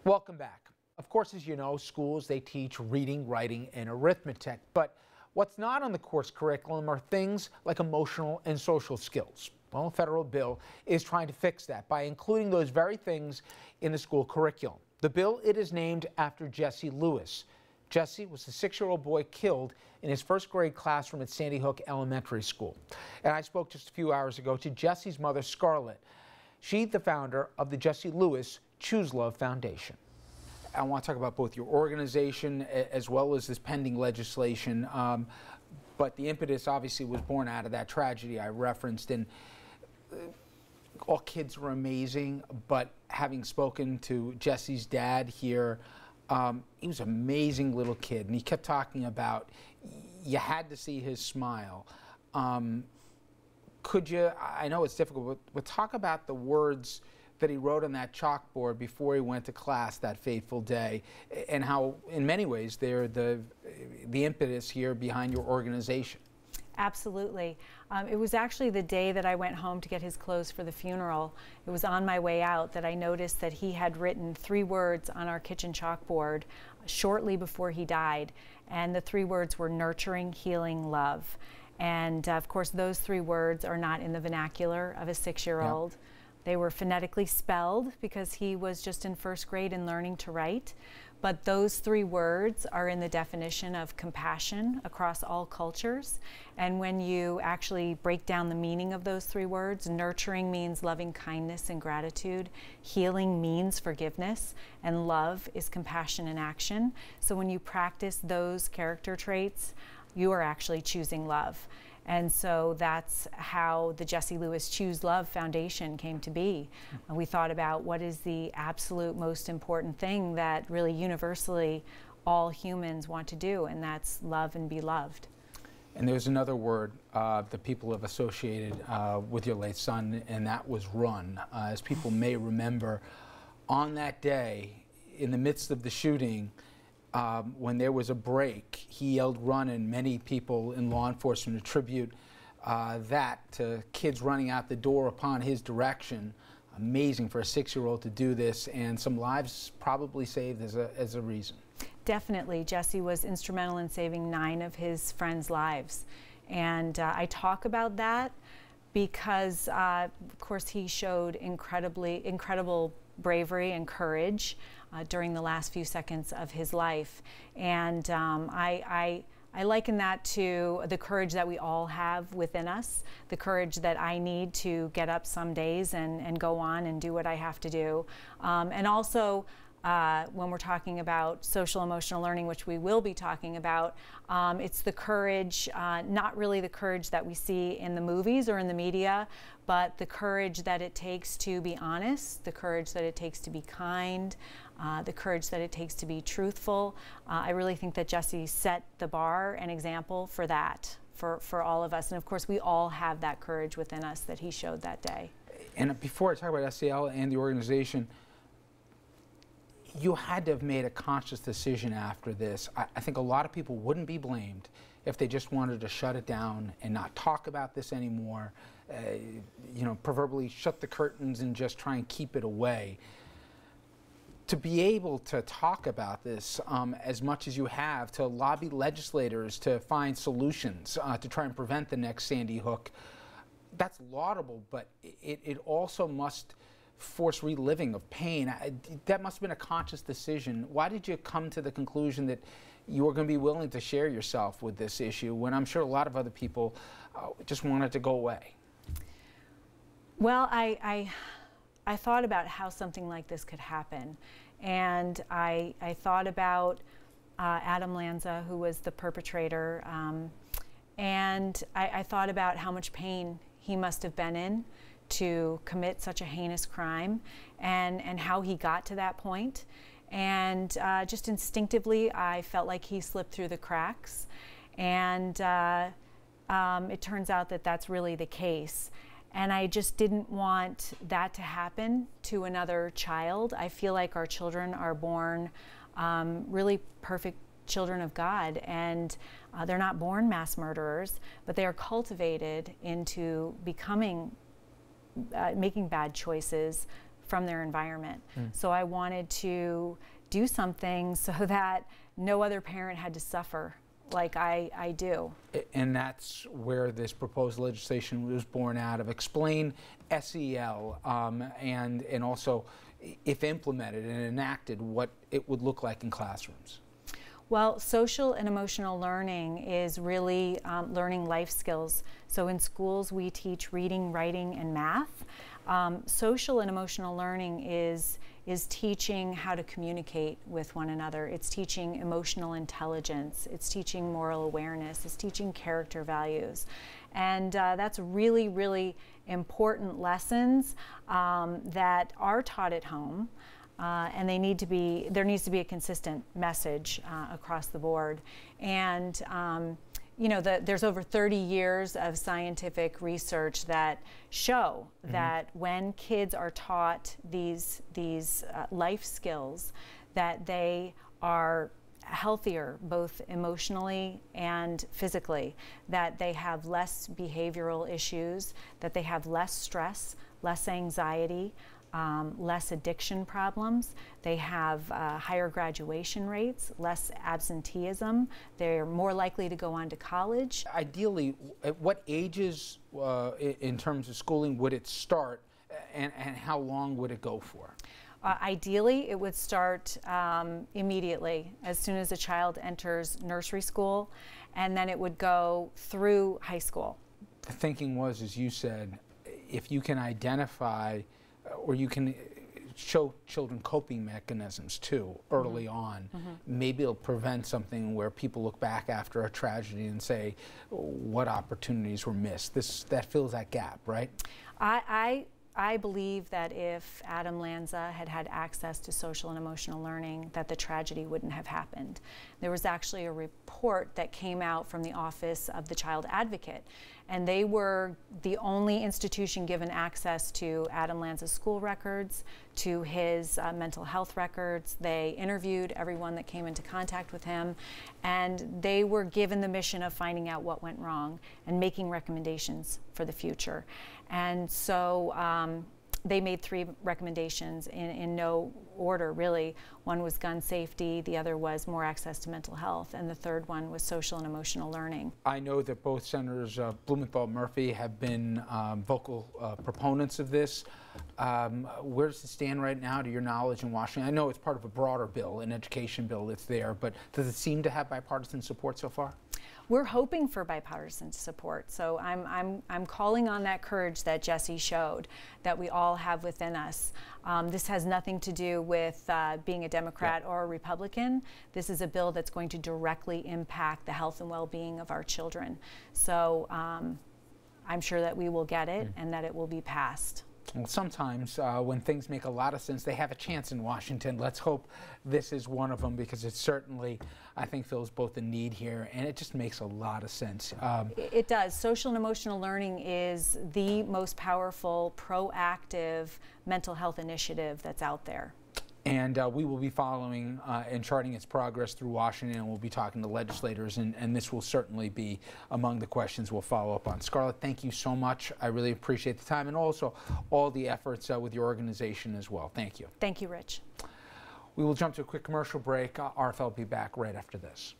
Welcome back. Of course, as you know, schools, they teach reading, writing, and arithmetic. But what's not on the course curriculum are things like emotional and social skills. Well, a federal bill is trying to fix that by including those very things in the school curriculum. The bill, it is named after Jesse Lewis. Jesse was the 6-year-old boy killed in his first grade classroom at Sandy Hook Elementary School. And I spoke just a few hours ago to Jesse's mother, Scarlett. She's the founder of the Jesse Lewis Choose Love Foundation. I want to talk about both your organization as well as this pending legislation. But the impetus obviously was born out of that tragedy I referenced. And all kids were amazing, but having spoken to Jesse's dad here, he was an amazing little kid, and he kept talking about you had to see his smile. Could you, I know it's difficult, but talk about the words that he wrote on that chalkboard before he went to class that fateful day, and how in many ways they're the impetus here behind your organization. Absolutely. It was actually the day that I went home to get his clothes for the funeral. It was on my way out that I noticed that he had written 3 words on our kitchen chalkboard shortly before he died. And the 3 words were nurturing, healing, love. And of course, those 3 words are not in the vernacular of a 6-year-old. Yep. They were phonetically spelled because he was just in first grade and learning to write. But those 3 words are in the definition of compassion across all cultures. And when you actually break down the meaning of those 3 words, nurturing means loving kindness and gratitude, healing means forgiveness, and love is compassion in action. So when you practice those character traits, you are actually choosing love. And so that's how the Jesse Lewis Choose Love Foundation came to be. We thought about what is the absolute most important thing that really universally all humans want to do, and that's love and be loved. And there's another word that people have associated with your late son, and that was run. As people may remember, on that day, in the midst of the shooting, when there was a break, he yelled run, and many people in law enforcement attribute that to kids running out the door upon his direction. Amazing for a 6-year-old to do this, and some lives probably saved as a reason. Definitely. Jesse was instrumental in saving 9 of his friends' lives. And I talk about that because, of course, he showed incredible bravery and courage during the last few seconds of his life. And I liken that to the courage that we all have within us, the courage that I need to get up some days and go on and do what I have to do. And also, when we're talking about social emotional learning, which we will be talking about, it's the courage, not really the courage that we see in the movies or in the media, but the courage that it takes to be honest, the courage that it takes to be kind, the courage that it takes to be truthful. I really think that Jesse set the bar and example for that, for all of us. And of course, we all have that courage within us that he showed that day. And before I talk about SEL and the organization, you had to have made a conscious decision after this. I think a lot of people wouldn't be blamed if they just wanted to shut it down and not talk about this anymore, you know, proverbially shut the curtains and just try and keep it away. To be able to talk about this as much as you have, to lobby legislators to find solutions to try and prevent the next Sandy Hook, that's laudable, but it also must force reliving of pain. That must have been a conscious decision. Why did you come to the conclusion that you were going to be willing to share yourself with this issue when I'm sure a lot of other people just wanted to go away? Well, I thought about how something like this could happen, and I thought about Adam Lanza, who was the perpetrator, and I thought about how much pain he must have been in to commit such a heinous crime, and how he got to that point. And just instinctively, I felt like he slipped through the cracks. And it turns out that that's really the case. And I just didn't want that to happen to another child. I feel like our children are born really perfect children of God, and they're not born mass murderers, but they are cultivated into becoming making bad choices from their environment. So I wanted to do something so that no other parent had to suffer like I do. And that's where this proposed legislation was born out of. Explain SEL and also, if implemented and enacted, what it would look like in classrooms. Well, social and emotional learning is really learning life skills. So in schools we teach reading, writing, and math. Social and emotional learning is teaching how to communicate with one another. It's teaching emotional intelligence. It's teaching moral awareness. It's teaching character values. And that's really, really important lessons that are taught at home. And there needs to be a consistent message across the board. And you know, there's over 30 years of scientific research that show that when kids are taught these life skills, that they are healthier both emotionally and physically, that they have less behavioral issues, that they have less stress, less anxiety, less addiction problems. They have higher graduation rates, less absenteeism. They're more likely to go on to college. Ideally, at what ages in terms of schooling would it start, and how long would it go for? Ideally, it would start immediately, as soon as a child enters nursery school, and then it would go through high school. The thinking was, as you said, if you can identify or you can show children coping mechanisms too early on, maybe it'll prevent something where people look back after a tragedy and say, what opportunities were missed? That fills that gap, right? I believe that if Adam Lanza had had access to social and emotional learning, that the tragedy wouldn't have happened. There was actually a report that came out from the Office of the Child Advocate, and they were the only institution given access to Adam Lanza's school records, to his mental health records. They interviewed everyone that came into contact with him, and they were given the mission of finding out what went wrong and making recommendations for the future. And so they made 3 recommendations in no order, really. One was gun safety, the other was more access to mental health, and the third one was social and emotional learning. I know that both Senators Blumenthal and Murphy have been vocal proponents of this. Where does it stand right now, to your knowledge, in Washington? I know it's part of a broader bill, an education bill that's there, but does it seem to have bipartisan support so far? We're hoping for bipartisan support, so I'm calling on that courage that Jesse showed, that we all have within us. This has nothing to do with being a Democrat or a Republican. This is a bill that's going to directly impact the health and well-being of our children. So I'm sure that we will get it and that it will be passed. Well, sometimes when things make a lot of sense, they have a chance in Washington. Let's hope this is one of them, because it certainly, I think, fills both the need here, and it just makes a lot of sense. It does. Social and emotional learning is the most powerful, proactive mental health initiative that's out there. And we will be following and charting its progress through Washington, and we'll be talking to legislators, and this will certainly be among the questions we'll follow up on. Scarlett, thank you so much. I really appreciate the time, and also all the efforts with your organization as well. Thank you. Thank you, Rich. We will jump to a quick commercial break. RFL will be back right after this.